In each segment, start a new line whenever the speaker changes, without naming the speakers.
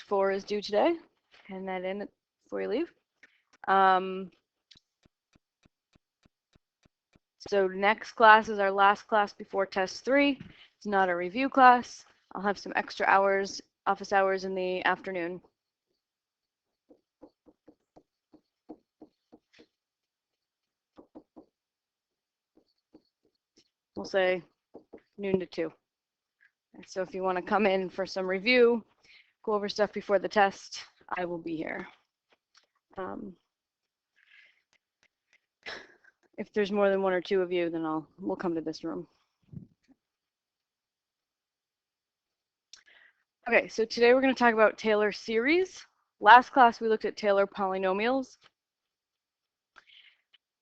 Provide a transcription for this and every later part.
project 4 is due today. Hand that in before you leave. So next class is our last class before test 3. It's not a review class. I'll have some extra hours, office hours in the afternoon. We'll say noon to 2. So if you want to come in for some review, go over stuff before the test, I will be here. If there's more than 1 or 2 of you, then we'll come to this room. Okay, so today we're going to talk about Taylor series. Last class we looked at Taylor polynomials.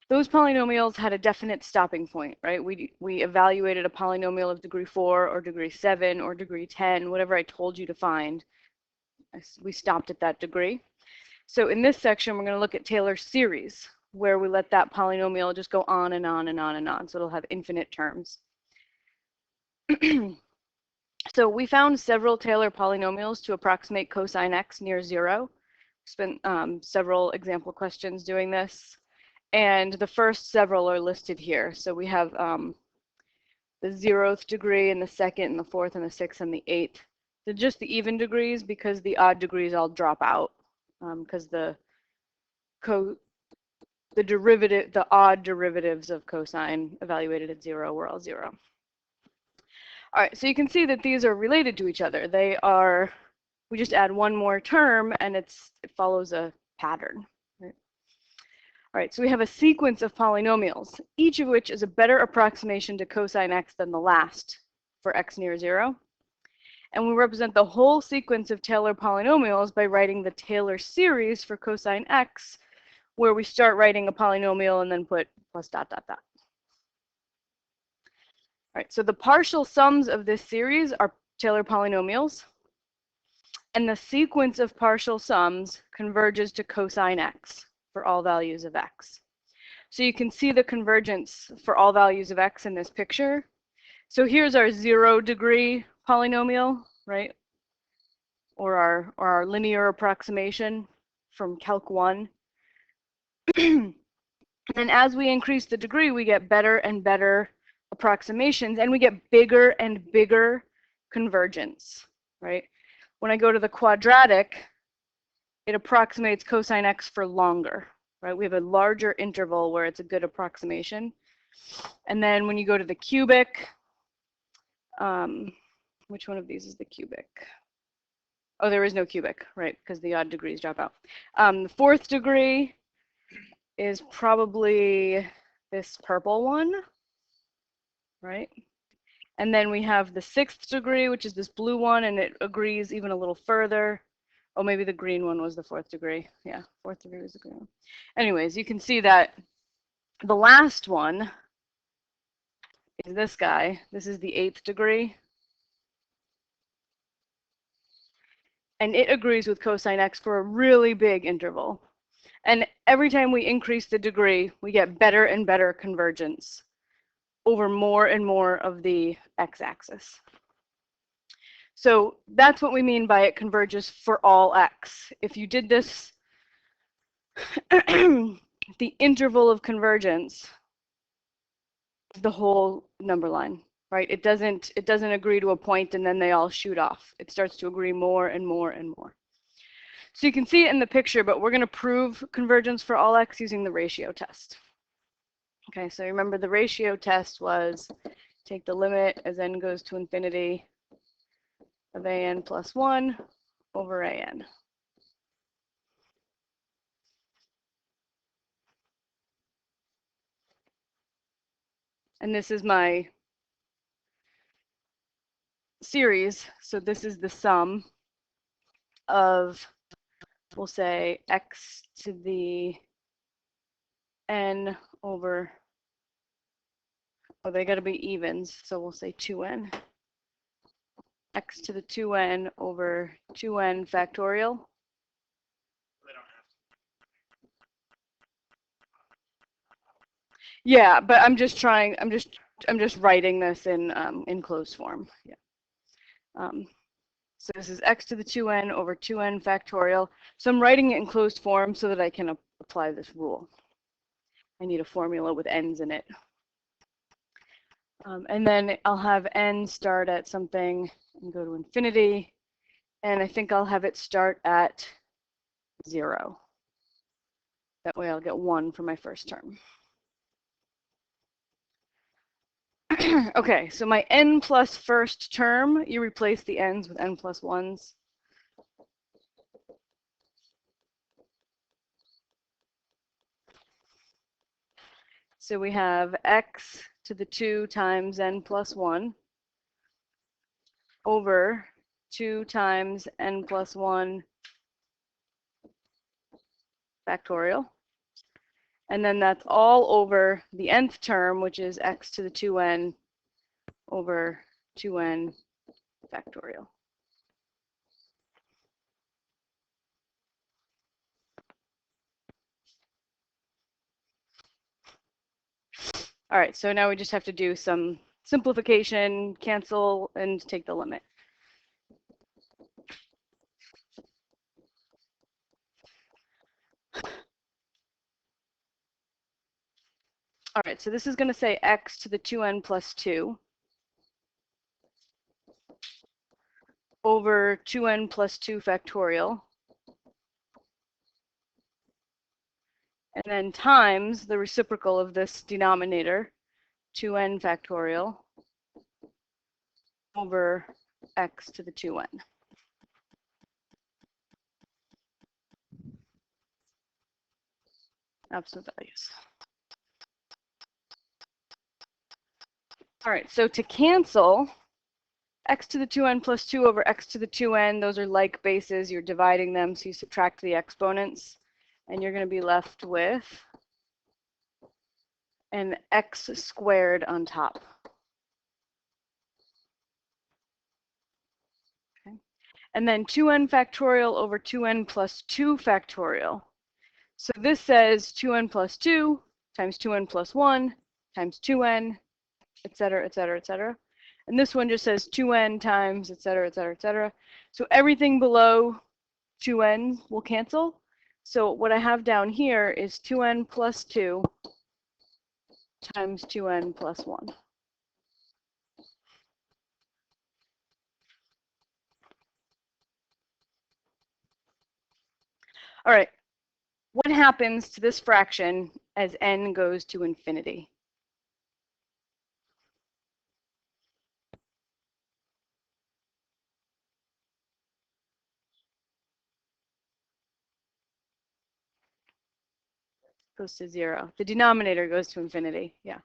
Those polynomials had a definite stopping point, right? We evaluated a polynomial of degree 4 or degree 7 or degree 10, whatever I told you to find. We stopped at that degree. So in this section, we're going to look at Taylor series, where we let that polynomial just go on and on and on and on. So it'll have infinite terms. So we found several Taylor polynomials to approximate cosine x near 0. Spent several example questions doing this. And the first several are listed here. So we have the 0th degree and the 2nd and the 4th and the 6th and the 8th. They're just the even degrees because the odd degrees all drop out because the odd derivatives of cosine evaluated at 0 were all 0. All right, so you can see that these are related to each other. They are, we just add one more term and it follows a pattern. Right? All right, so we have a sequence of polynomials, each of which is a better approximation to cosine x than the last for x near 0. And we represent the whole sequence of Taylor polynomials by writing the Taylor series for cosine x, where we start writing a polynomial and then put plus dot dot dot. All right, so the partial sums of this series are Taylor polynomials, and the sequence of partial sums converges to cosine x for all values of x. So you can see the convergence for all values of x in this picture. So here's our 0 degree polynomial, right? Or our linear approximation from Calc 1. And as we increase the degree, we get better and better approximations, and we get bigger and bigger convergence, right? When I go to the quadratic, it approximates cosine x for longer, right? We have a larger interval where it's a good approximation. And then when you go to the cubic, which one of these is the cubic? Oh, there is no cubic, right? Because the odd degrees drop out. The 4th degree is probably this purple one, right? And then we have the 6th degree, which is this blue one, and it agrees even a little further. Oh, maybe the green one was the 4th degree. Yeah, 4th degree was the green one. Anyways, you can see that the last one is this guy. This is the 8th degree. And it agrees with cosine x for a really big interval. And every time we increase the degree, we get better and better convergence over more and more of the x-axis. So that's what we mean by it converges for all x. If you did this, the interval of convergence is the whole number line, right? It doesn't agree to a point and then they all shoot off. It starts to agree more and more and more. So you can see it in the picture, but we're going to prove convergence for all x using the ratio test. Okay, so remember the ratio test was take the limit as n goes to infinity of an plus 1 over an. And this is my series. So this is the sum of, we'll say, x to the n over, oh, they got to be evens. So we'll say 2n. X to the 2n over 2n factorial. Yeah, but I'm just writing this in closed form. Yeah. So this is x to the 2n over 2n factorial. So I'm writing it in closed form so that I can apply this rule. I need a formula with n's in it. And then I'll have n start at something and go to infinity. And I think I'll have it start at 0. That way I'll get 1 for my first term. Okay, so my n plus first term, you replace the n's with n plus 1's. So we have x to the 2 times n plus 1 over 2 times n plus 1 factorial. And then that's all over the nth term, which is x to the 2n over 2n factorial. All right, so now we just have to do some simplification, cancel, and take the limit. All right, so this is going to say x to the 2n plus 2 over 2n plus 2 factorial. And then times the reciprocal of this denominator, 2n factorial, over x to the 2n. Absolute values. All right, so to cancel, x to the 2n plus 2 over x to the 2n, those are like bases. You're dividing them, so you subtract the exponents, and you're going to be left with an x squared on top. Okay. And then 2n factorial over 2n plus 2 factorial. So this says 2n plus 2 times 2n plus 1 times 2n, et cetera, et cetera, et cetera. And this one just says 2n times, et cetera, et cetera, et cetera. So everything below 2n will cancel. So what I have down here is 2n plus 2 times 2n plus 1. All right, what happens to this fraction as n goes to infinity? Goes to 0. The denominator goes to infinity, yeah.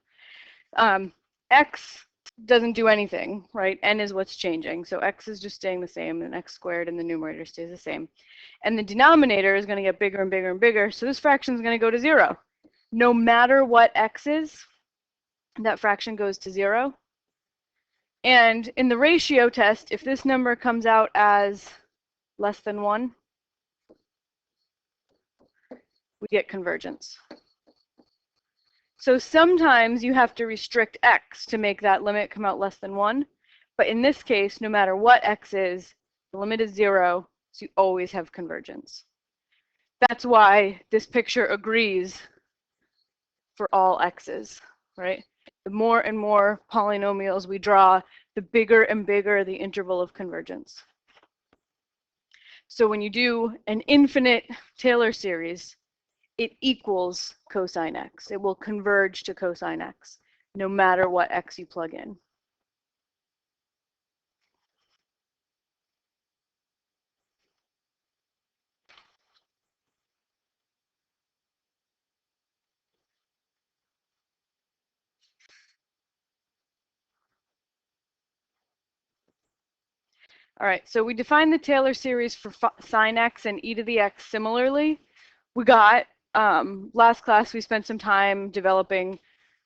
X doesn't do anything, right? N is what's changing. So x is just staying the same, and x squared in the numerator stays the same. And the denominator is going to get bigger and bigger and bigger, so this fraction is going to go to 0. No matter what x is, that fraction goes to 0. And in the ratio test, if this number comes out as less than 1, we get convergence. So sometimes you have to restrict x to make that limit come out less than 1. But in this case, no matter what x is, the limit is 0, so you always have convergence. That's why this picture agrees for all x's, right? The more and more polynomials we draw, the bigger and bigger the interval of convergence. So when you do an infinite Taylor series, it equals cosine x. It will converge to cosine x, no matter what x you plug in. All right, so we define the Taylor series for sine x and e to the x similarly. We got, last class we spent some time developing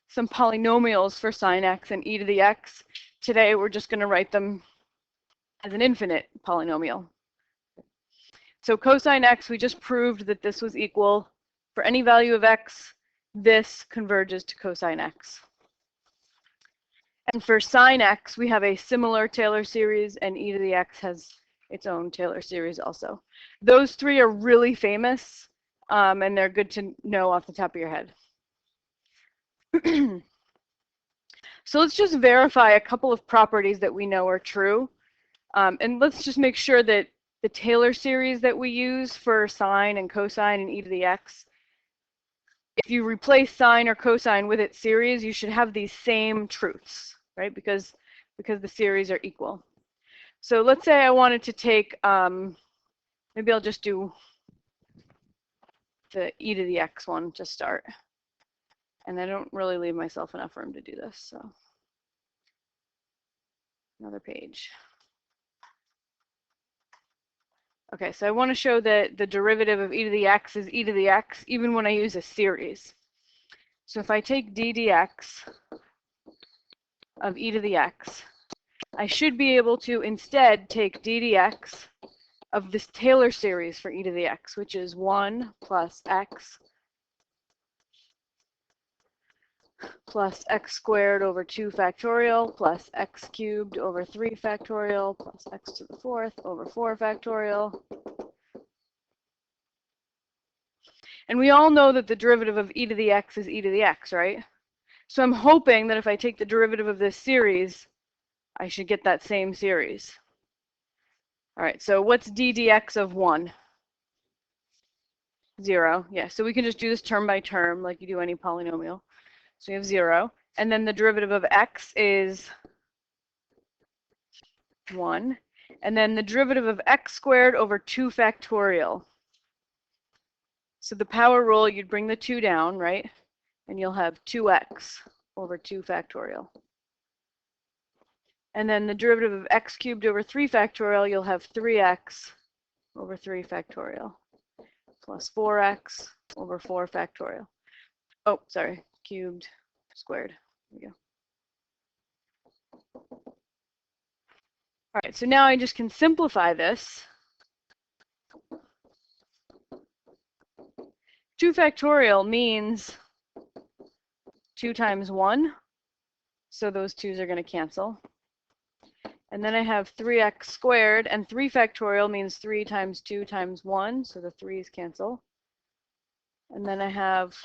some polynomials for sine x and e to the x. Today we're just going to write them as an infinite polynomial. So cosine x, we just proved that this was equal. For any value of x, this converges to cosine x. And for sine x, we have a similar Taylor series, and e to the x has its own Taylor series also. Those three are really famous, and they're good to know off the top of your head. So let's just verify a couple of properties that we know are true. And let's just make sure that the Taylor series that we use for sine and cosine and e to the x, if you replace sine or cosine with its series, you should have these same truths, right? Because the series are equal. So let's say I wanted to take, maybe I'll just do the e to the x one to start. And I don't really leave myself enough room to do this, so another page. Okay, so I want to show that the derivative of e to the x is e to the x even when I use a series. So if I take d dx of e to the x, I should be able to instead take d dx of this Taylor series for e to the x, which is 1 plus x plus x squared over 2 factorial plus x cubed over 3 factorial plus x to the 4th over 4 factorial. And we all know that the derivative of e to the x is e to the x, right? So I'm hoping that if I take the derivative of this series, I should get that same series. All right, so what's d dx of 1? 0. Yeah, so we can just do this term by term like you do any polynomial. So we have 0. And then the derivative of x is 1. And then the derivative of x squared over 2 factorial. So the power rule, you'd bring the 2 down, right? And you'll have 2x over 2 factorial. And then the derivative of x cubed over 3 factorial, you'll have 3x over 3 factorial plus 4x over 4 factorial. Oh, sorry, cubed squared. There we go. All right, so now I just can simplify this. 2 factorial means 2 times 1, so those 2's are going to cancel. And then I have 3x squared, and 3 factorial means 3 times 2 times 1, so the 3's cancel. And then I have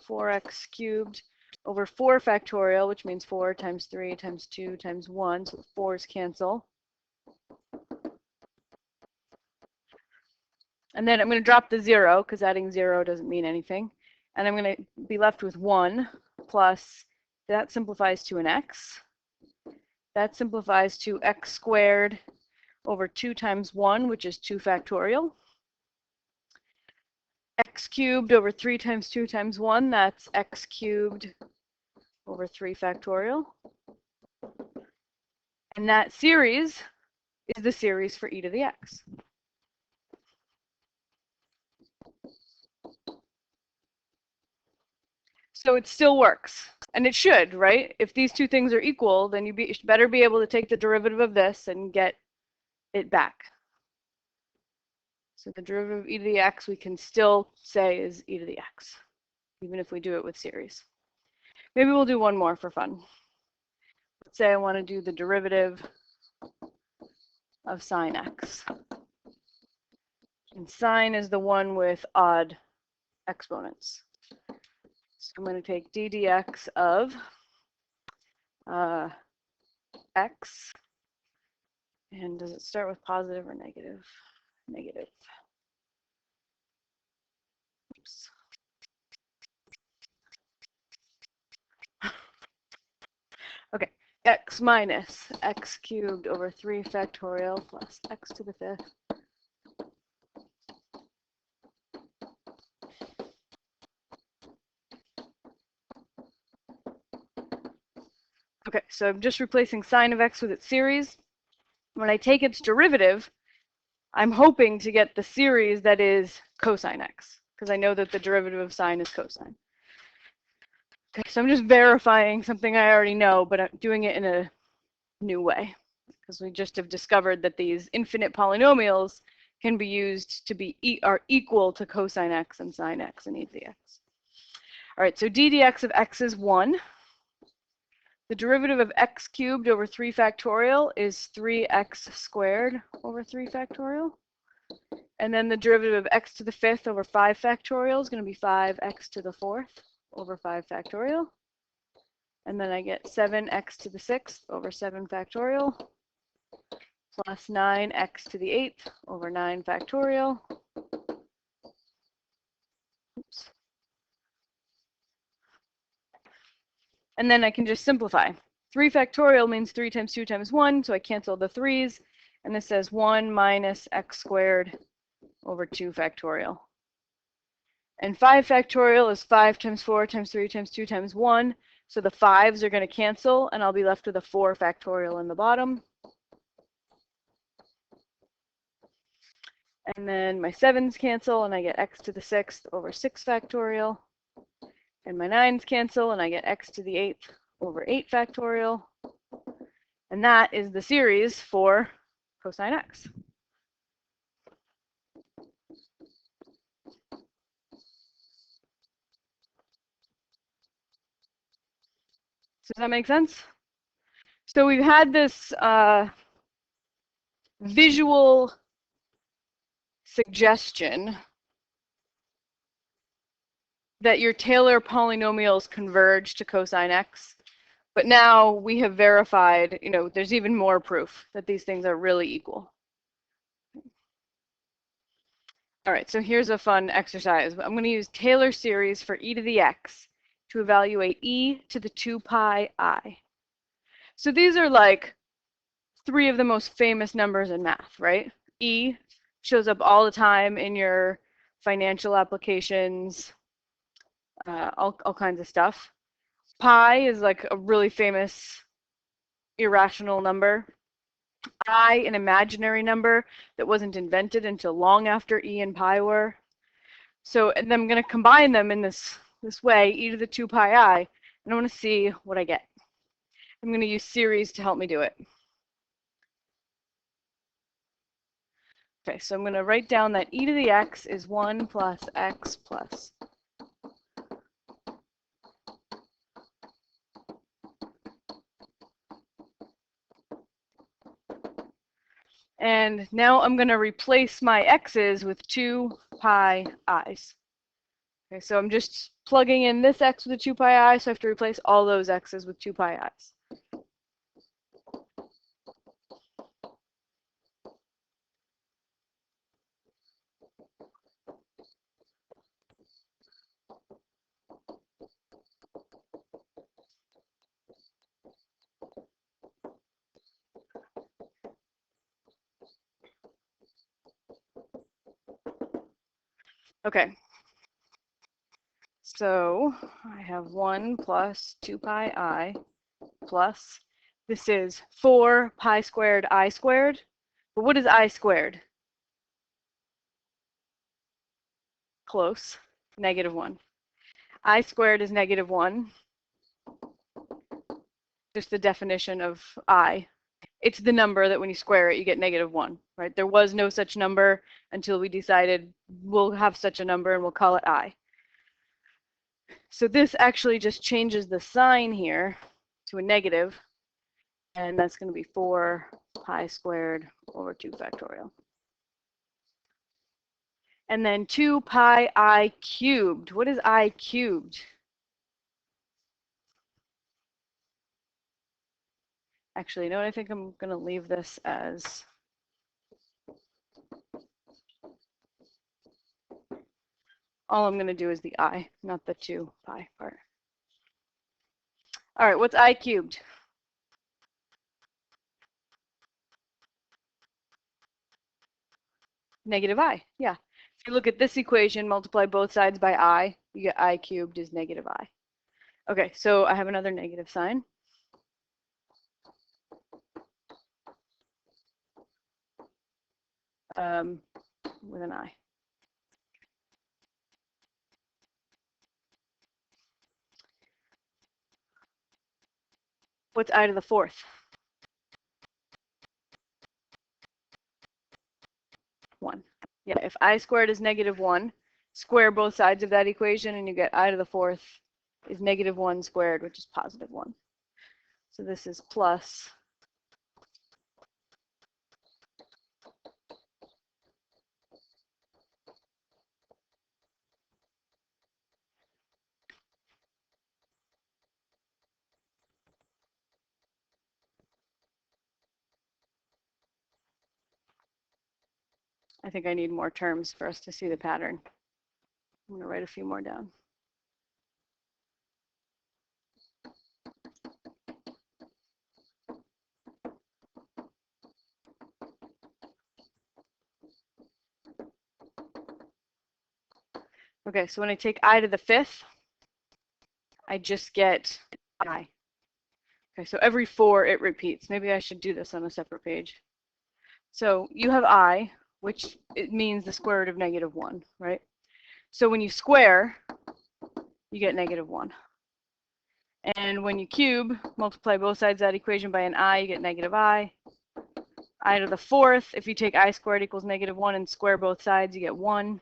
4x cubed over 4 factorial, which means 4 times 3 times 2 times 1, so the 4's cancel. And then I'm going to drop the 0, because adding 0 doesn't mean anything. And I'm going to be left with 1 plus, that simplifies to an x. That simplifies to x squared over 2 times 1, which is 2 factorial. X cubed over 3 times 2 times 1, that's x cubed over 3 factorial. And that series is the series for e to the x. So it still works, and it should, right? If these two things are equal, then you better be able to take the derivative of this and get it back. So the derivative of e to the x we can still say is e to the x, even if we do it with series. Maybe we'll do one more for fun. Let's say I want to do the derivative of sine x. And sine is the one with odd exponents. So I'm going to take d dx of x. And does it start with positive or negative? Negative. Oops. Okay, x minus x cubed over 3 factorial plus x to the 5th. Okay, so I'm just replacing sine of x with its series. When I take its derivative, I'm hoping to get the series that is cosine x, because I know that the derivative of sine is cosine. Okay, so I'm just verifying something I already know, but I'm doing it in a new way, because we just have discovered that these infinite polynomials can be used to be are equal to cosine x and sine x and e to the x. All right, so d dx of x is 1. The derivative of x cubed over 3 factorial is 3x squared over 3 factorial. And then the derivative of x to the 5th over 5 factorial is going to be 5x to the 4th over 5 factorial. And then I get 7x to the 6th over 7 factorial plus 9x to the 8th over 9 factorial. Oops. And then I can just simplify. 3 factorial means 3 times 2 times 1, so I cancel the 3's. And this says 1 minus x squared over 2 factorial. And 5 factorial is 5 times 4 times 3 times 2 times 1. So the 5's are going to cancel, and I'll be left with a 4 factorial in the bottom. And then my 7's cancel, and I get x to the 6th over 6 factorial. And my 9's cancel, and I get x to the 8th over 8 factorial. And that is the series for cosine x. Does that make sense? So we've had this visual suggestion that your Taylor polynomials converge to cosine x. But now we have verified, there's even more proof that these things are really equal. All right, so here's a fun exercise. I'm going to use Taylor series for e to the x to evaluate e to the 2 pi I. So these are like 3 of the most famous numbers in math, right? E shows up all the time in your financial applications, all kinds of stuff. Pi is like a really famous irrational number. I, an imaginary number that wasn't invented until long after e and pi were. So and I'm going to combine them in this way, e to the 2 pi I, and I want to see what I get. I'm going to use series to help me do it. Okay, so I'm going to write down that e to the x is 1 plus x plus. And now I'm going to replace my x's with 2 pi i's. Okay, so I'm just plugging in this x with a 2 pi I, so I have to replace all those x's with 2 pi i's. Okay, so I have 1 plus 2 pi I plus, this is 4 pi squared I squared. But what is I squared? Close, -1. I squared is -1. Just the definition of I. It's the number that when you square it, you get -1, right? There was no such number until we decided we'll have such a number and we'll call it I. So this actually just changes the sign here to a negative, and that's going to be 4 pi squared over 2 factorial. And then 2 pi I cubed. What is I cubed? Actually, you know what? I think I'm going to leave this as all I'm going to do is the I, not the 2 pi part. All right, what's I cubed? -I, yeah. If you look at this equation, multiply both sides by I, you get I cubed is -I. Okay, so I have another negative sign. With an I. What's I to the 4th? 1. Yeah, if I squared is -1, square both sides of that equation and you get I to the 4th is -1 squared, which is +1. So this is plus I think I need more terms for us to see the pattern. I'm going to write a few more down. Okay, so when I take I to the fifth, I just get I. Okay, so every 4 it repeats. Maybe I should do this on a separate page. So you have I, which it means the square root of -1, right? So when you square, you get -1. And when you cube, multiply both sides of that equation by an I, you get -I. I to the fourth, if you take I squared equals -1 and square both sides, you get 1.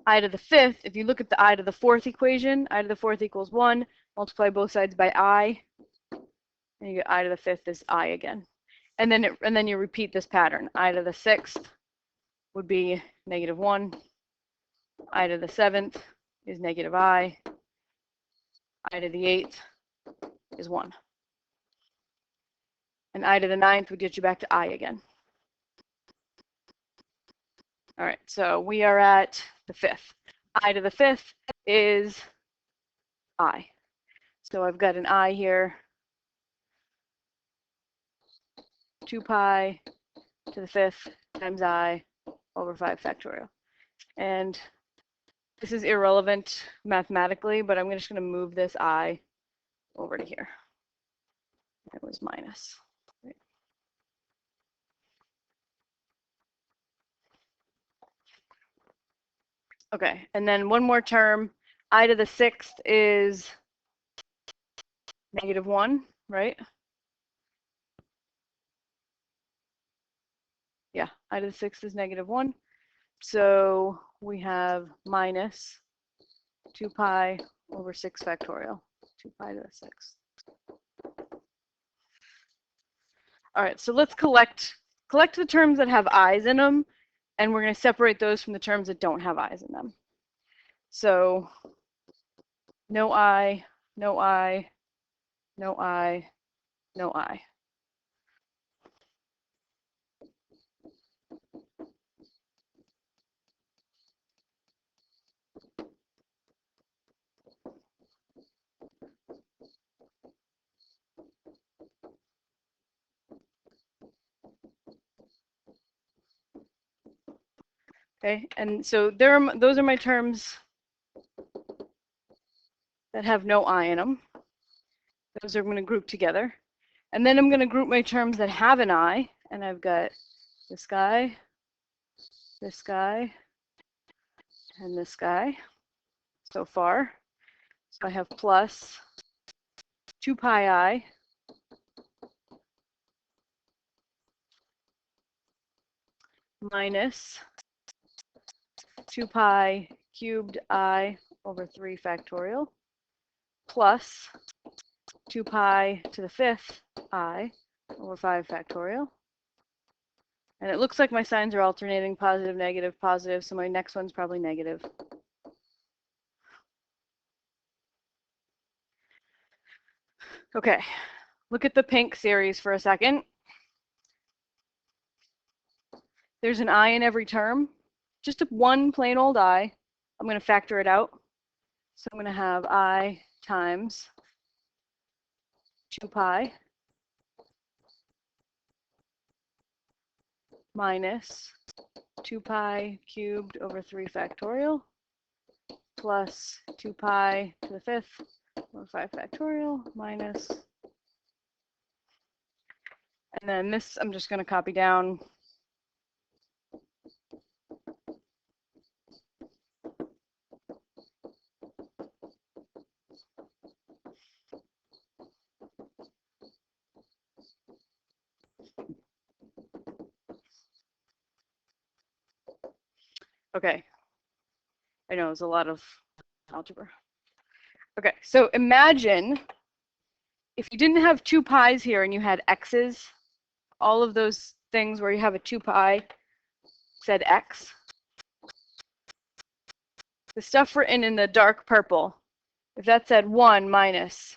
I to the fifth, if you look at the I to the fourth equation, I to the fourth equals 1, multiply both sides by I, and you get I to the fifth is I again. And then you repeat this pattern. I to the sixth would be -1. I to the seventh is -I. I to the eighth is 1. And I to the ninth would get you back to I again. All right, so we are at the fifth. I to the fifth is I. So I've got an I here, 2 pi to the fifth times I over 5 factorial. And this is irrelevant mathematically, but I'm just going to move this I over to here. It was minus. Right. Okay, and then one more term. I to the sixth is -1, right? Yeah, I to the sixth is -1. So we have minus 2 pi over 6 factorial, 2 pi to the sixth. All right, so let's collect the terms that have i's in them, and we're going to separate those from the terms that don't have i's in them. So no I, no I, no I, no I. Okay, and so those are my terms that have no I in them. Those are going to group together. And then I'm going to group my terms that have an I, and I've got this guy, and this guy so far. So I have plus 2 pi I minus 2 pi cubed I over 3 factorial plus 2 pi to the fifth I over 5 factorial. And it looks like my signs are alternating positive, negative, positive, so my next one's probably negative. Okay, look at the pink series for a second. There's an I in every term, just one plain old I. I'm going to factor it out. So I'm going to have I times 2 pi minus 2 pi cubed over 3 factorial plus 2 pi to the fifth over 5 factorial minus, and then this I'm just going to copy down. Okay, I know it's a lot of algebra. Okay, so imagine if you didn't have 2 pi's here and you had x's, all of those things where you have a 2 pi said x. The stuff written in the dark purple, if that said 1 minus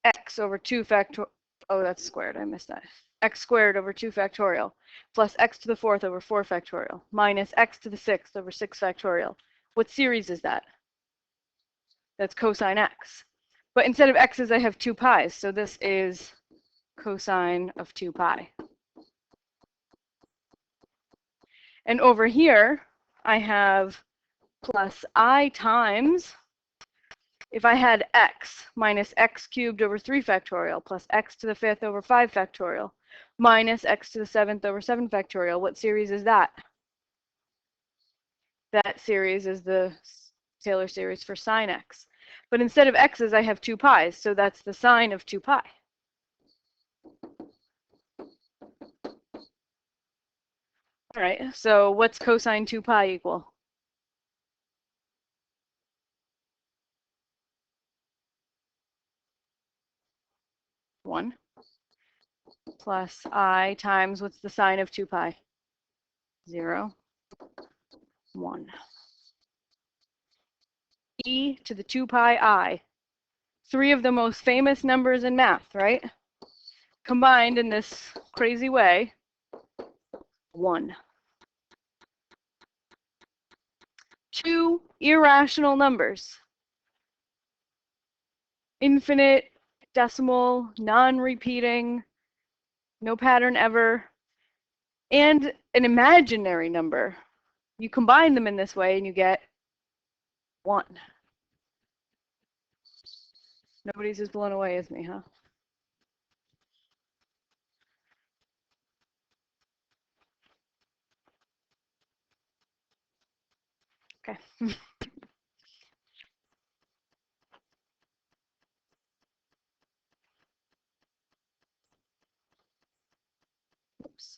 x over 2 factorial, oh, that's squared, I missed that. X squared over 2 factorial plus x to the 4th over 4 factorial minus x to the 6th over 6 factorial. What series is that? That's cosine x. But instead of x's, I have 2 pi's, so this is cosine of 2 pi. And over here, I have plus I times, if I had x minus x cubed over 3 factorial plus x to the 5th over 5 factorial minus x to the 7th over 7 factorial, what series is that? That series is the Taylor series for sine x. But instead of x's, I have 2 pi's, so that's the sine of 2 pi. All right, so what's cosine 2 pi equal? One plus I times, what's the sine of 2 pi? 0, 1. E to the 2 pi I. 3 of the most famous numbers in math, right? Combined in this crazy way, 1. 2 irrational numbers. Infinite, decimal, non-repeating, no pattern ever, and an imaginary number. You combine them in this way and you get 1. Nobody's as blown away as me, huh? Okay. Oops.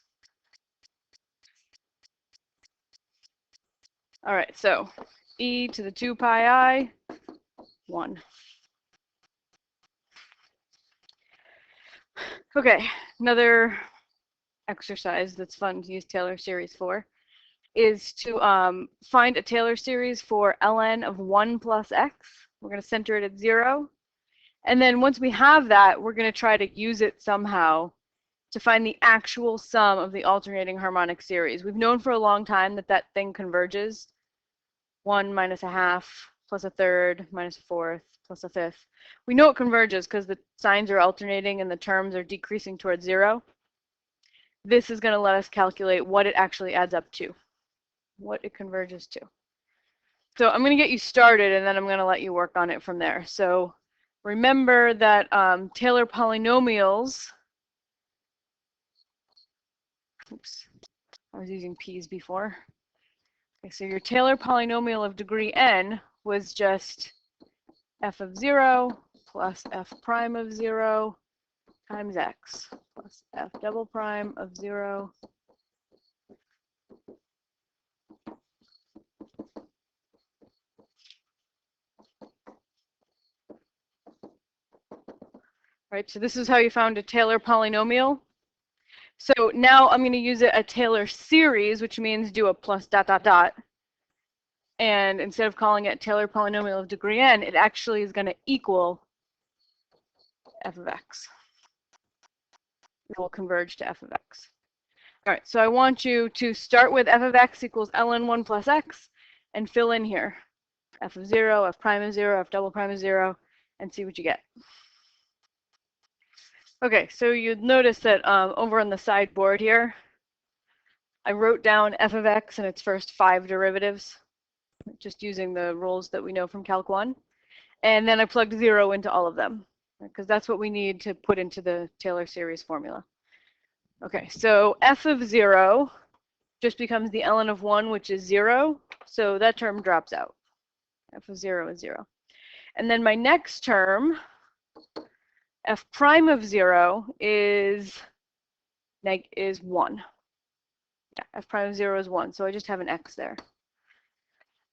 All right, so e to the 2 pi I, 1. Okay, another exercise that's fun to use Taylor series for is to find a Taylor series for ln of 1 plus x. We're going to center it at 0. And then once we have that, we're going to try to use it somehow to find the actual sum of the alternating harmonic series. We've known for a long time that that thing converges. 1 minus a half plus a third minus a fourth plus a fifth. We know it converges because the signs are alternating and the terms are decreasing towards 0. This is going to let us calculate what it actually adds up to, what it converges to. So I'm going to get you started and then I'm going to let you work on it from there. So remember that Taylor polynomials, oops, I was using p's before. Okay, so your Taylor polynomial of degree n was just f of 0 plus f prime of 0 times x plus f double prime of 0 . Right, so this is how you found a Taylor polynomial. So now I'm going to use a Taylor series, which means do a plus dot dot dot. And instead of calling it Taylor polynomial of degree n, it actually is going to equal f of x. It will converge to f of x. All right, so I want you to start with f of x equals ln 1 plus x and fill in here f of 0, f prime of 0, f double prime of 0, and see what you get. Okay, so you'd notice that over on the sideboard here, I wrote down f of x and its first 5 derivatives, just using the rules that we know from Calc 1. And then I plugged 0 into all of them, because that's what we need to put into the Taylor series formula. Okay, so f of 0 just becomes the ln of 1, which is 0. So that term drops out. F of 0 is 0. And then my next term, f prime of 0 is 1. Yeah, f prime of 0 is 1, so I just have an x there.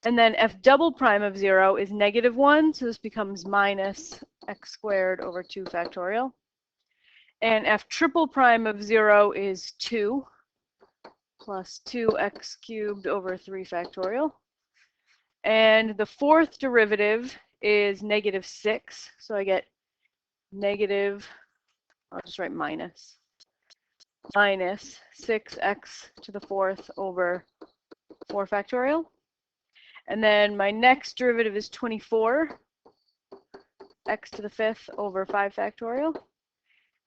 And then f double prime of 0 is -1, so this becomes minus x squared over 2 factorial. And f triple prime of 0 is 2 plus 2x cubed over 3 factorial. And the fourth derivative is negative 6. So I get negative, I'll just write minus 6x to the fourth over 4 factorial. And then my next derivative is 24, x to the fifth over 5 factorial.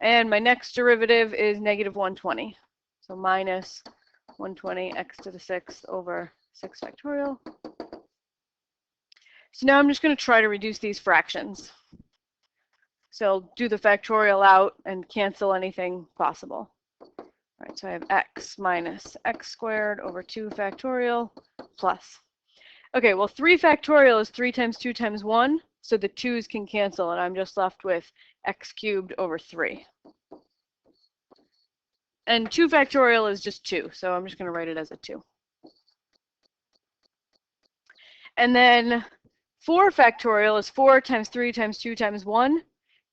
And my next derivative is negative 120. So minus 120 x to the sixth over 6 factorial. So now I'm just going to try to reduce these fractions. So I'll do the factorial out and cancel anything possible. All right, so I have x minus x squared over 2 factorial plus. Okay, well 3 factorial is 3 times 2 times 1, so the 2's can cancel, and I'm just left with x cubed over 3. And 2 factorial is just 2, so I'm just going to write it as a 2. And then 4 factorial is 4 times 3 times 2 times 1.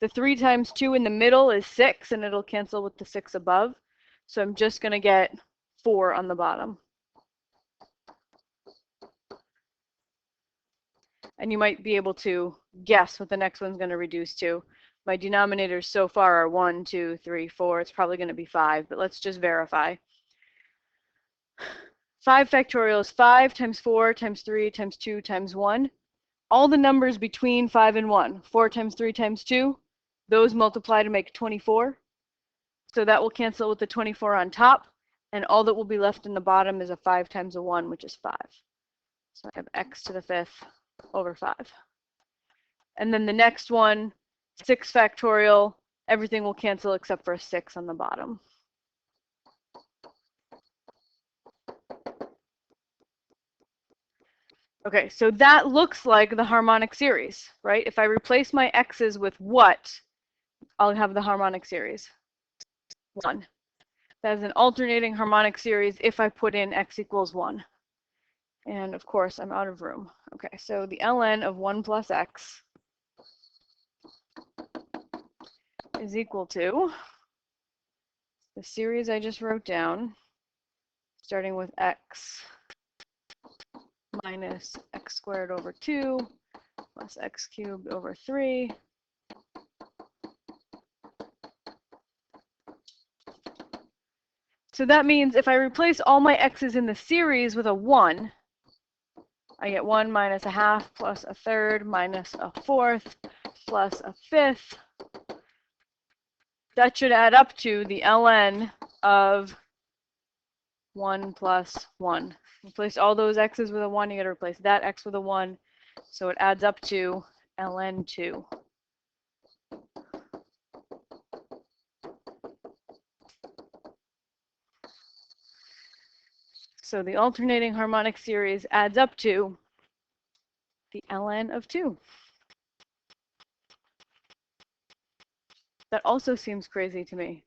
The 3 times 2 in the middle is 6, and it'll cancel with the 6 above. So I'm just going to get 4 on the bottom. And you might be able to guess what the next one's going to reduce to. My denominators so far are 1, 2, 3, 4. It's probably going to be 5, but let's just verify. 5 factorial is 5 times 4 times 3 times 2 times 1. All the numbers between 5 and 1, 4 times 3 times 2, those multiply to make 24. So that will cancel with the 24 on top. And all that will be left in the bottom is a 5 times a 1, which is 5. So I have x to the fifth over 5. And then the next one, 6 factorial, everything will cancel except for a 6 on the bottom. Okay, so that looks like the harmonic series, right? If I replace my x's with what, I'll have the harmonic series. 1. That is an alternating harmonic series if I put in x equals 1. And of course, I'm out of room. Okay, so the ln of 1 plus x is equal to the series I just wrote down, starting with x minus x squared over 2 plus x cubed over 3 . So that means if I replace all my x's in the series with a 1, I get 1 minus a half plus a third minus a fourth plus a fifth. That should add up to the ln of 1 plus 1. Replace all those x's with a 1, you got to replace that x with a 1. So it adds up to ln 2. So the alternating harmonic series adds up to the ln of 2. That also seems crazy to me.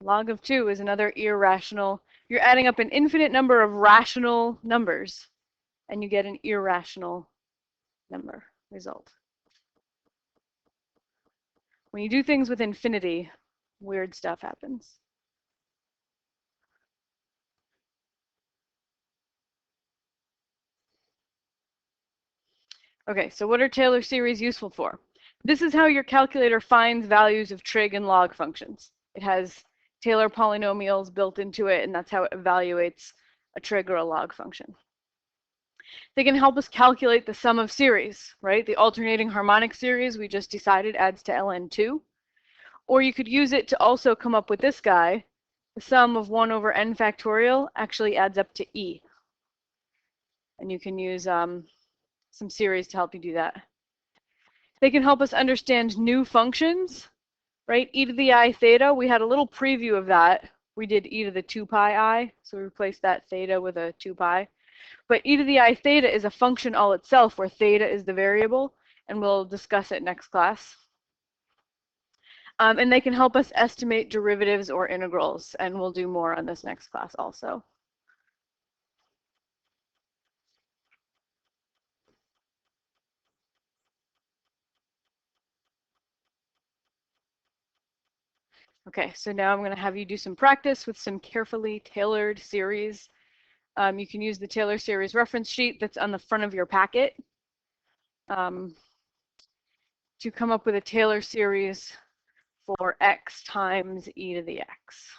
Log of 2 is another irrational. You're adding up an infinite number of rational numbers, and you get an irrational number result. When you do things with infinity, weird stuff happens. Okay, so what are Taylor series useful for? This is how your calculator finds values of trig and log functions. It has Taylor polynomials built into it, and that's how it evaluates a trig or a log function. They can help us calculate the sum of series, right? The alternating harmonic series we just decided adds to ln 2. Or you could use it to also come up with this guy. The sum of 1 over n factorial actually adds up to e. And you can use some series to help you do that. They can help us understand new functions, right? E to the I theta, we had a little preview of that. We did e to the 2 pi I, so we replaced that theta with a 2 pi. But e to the I theta is a function all itself, where theta is the variable, and we'll discuss it next class. And they can help us estimate derivatives or integrals, and we'll do more on this next class also. Okay, so now I'm going to have you do some practice with some carefully tailored series. You can use the Taylor series reference sheet that's on the front of your packet to come up with a Taylor series for x times e to the x.